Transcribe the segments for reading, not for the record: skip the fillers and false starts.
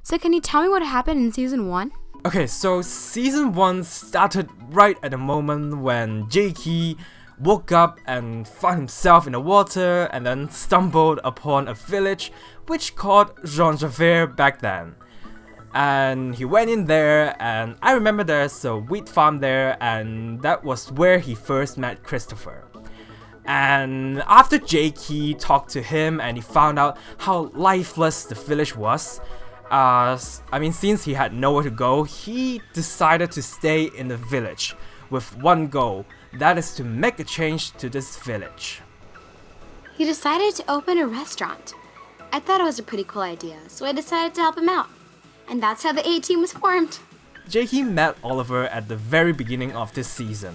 So can you tell me what happened in season 1? Okay, so season 1 started right at the moment when Jakey woke up and found himself in the water and then stumbled upon a village which called Jean Javert back then. And he went in there, and I remember there's a wheat farm there, and that was where he first met Christopher. And after Jakey talked to him and he found out how lifeless the village was, since he had nowhere to go, he decided to stay in the village with one goal, that is to make a change to this village. He decided to open a restaurant. I thought it was a pretty cool idea, so I decided to help him out. And that's how the A-Team was formed. Jakey met Oliver at the very beginning of this season.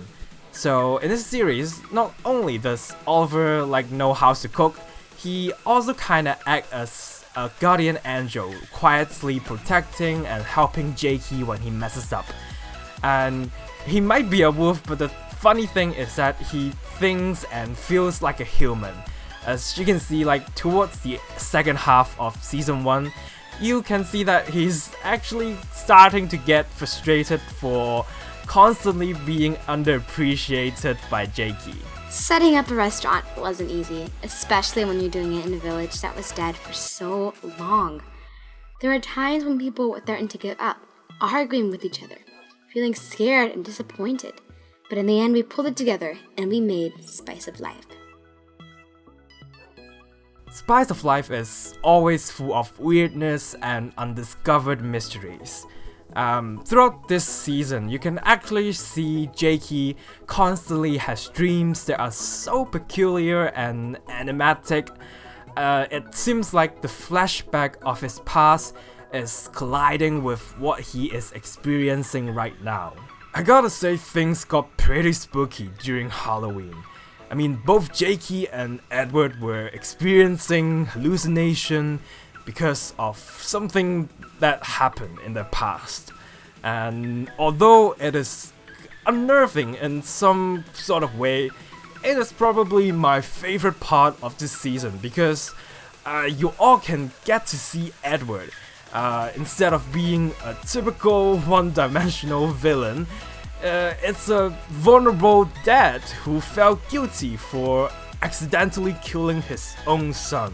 So in this series, not only does Oliver know how to cook, he also kinda acts as a guardian angel, quietly protecting and helping Jakey when he messes up. And he might be a wolf, but the funny thing is that he thinks and feels like a human. As you can see, towards the second half of season 1, you can see that he's actually starting to get frustrated for constantly being underappreciated by Jakey. Setting up a restaurant wasn't easy, especially when you're doing it in a village that was dead for so long. There were times when people were threatened to give up, arguing with each other, feeling scared and disappointed. But in the end, we pulled it together and we made Spice of Life. Spice of Life is always full of weirdness and undiscovered mysteries. Throughout this season, you can actually see Jakey constantly has dreams that are so peculiar and enigmatic. It seems like the flashback of his past is colliding with what he is experiencing right now. I gotta say, things got pretty spooky during Halloween. Both Jakey and Edward were experiencing hallucination because of something that happened in the past. And although it is unnerving in some sort of way, it is probably my favorite part of this season because you all can get to see Edward. Instead of being a typical one-dimensional villain, it's a vulnerable dad who felt guilty for accidentally killing his own son.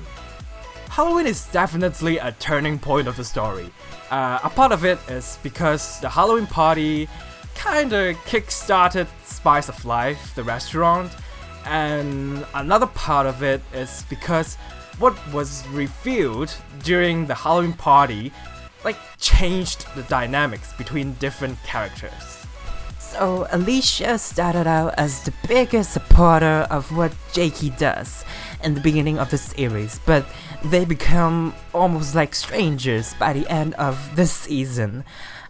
Halloween is definitely a turning point of the story. A part of it is because the Halloween party kinda kick-started Spice of Life, the restaurant, and another part of it is because what was revealed during the Halloween party changed the dynamics between different characters. So Alicia started out as the biggest supporter of what Jakey does in the beginning of the series, but they become almost like strangers by the end of this season.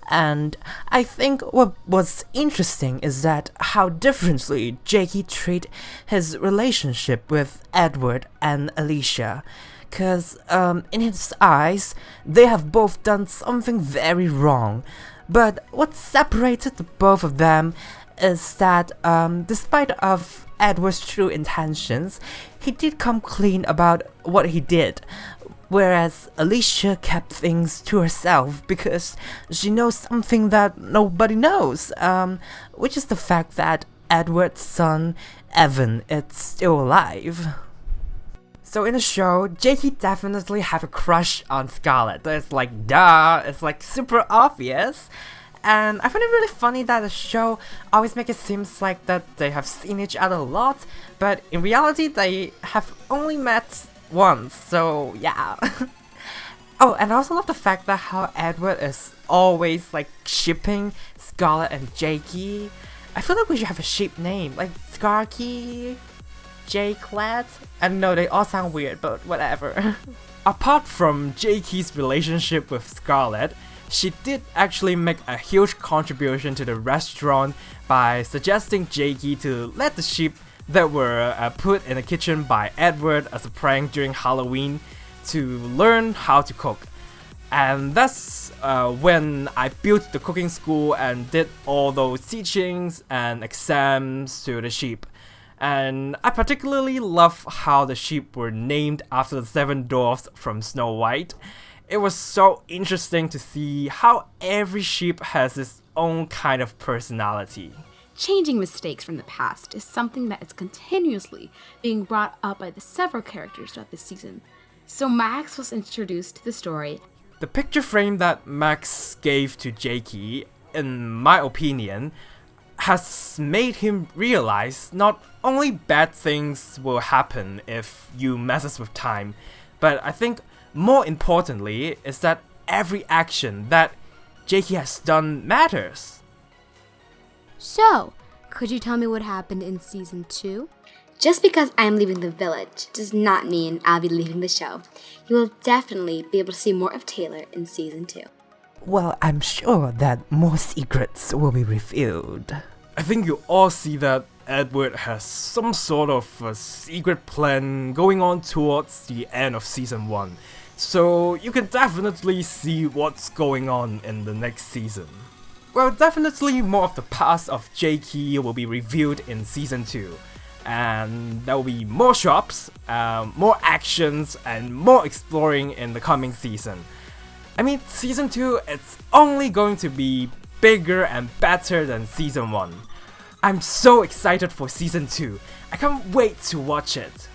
And I think what was interesting is that how differently Jakey treated his relationship with Edward and Alicia. Cause in his eyes, they have both done something very wrong. But what separated the both of them is that despite of Edward's true intentions, he did come clean about what he did, whereas Alicia kept things to herself because she knows something that nobody knows, which is the fact that Edward's son, Evan, is still alive. So in the show, Jakey definitely have a crush on Scarlett. It's duh, it's super obvious. And I find it really funny that the show always makes it seem like that they have seen each other a lot, but in reality they have only met once, so yeah. Oh, and I also love the fact that how Edward is always shipping Scarlett and Jakey. I feel like we should have a ship name, Skarky, J-Clad? I know they all sound weird, but whatever. Apart from Jakey's relationship with Scarlett, she did actually make a huge contribution to the restaurant by suggesting Jakey to let the sheep that were put in the kitchen by Edward as a prank during Halloween to learn how to cook. And that's when I built the cooking school and did all those teachings and exams to the sheep. And I particularly love how the sheep were named after the 7 dwarfs from Snow White. It was so interesting to see how every ship has its own kind of personality. Changing mistakes from the past is something that is continuously being brought up by the several characters throughout the season. So Max was introduced to the story. The picture frame that Max gave to Jakey, in my opinion, has made him realize not only bad things will happen if you messes with time, but I think more importantly is that every action that Jakey has done matters. So, could you tell me what happened in season 2? Just because I'm leaving the village does not mean I'll be leaving the show. You will definitely be able to see more of Taylor in season 2. Well, I'm sure that more secrets will be revealed. I think you all see that Edward has some sort of a secret plan going on towards the end of season 1. So you can definitely see what's going on in the next season. Well, definitely more of the past of Jakey will be revealed in season 2. And there will be more shops, more actions, and more exploring in the coming season. I mean, season 2, it's only going to be bigger and better than season 1. I'm so excited for season 2. I can't wait to watch it.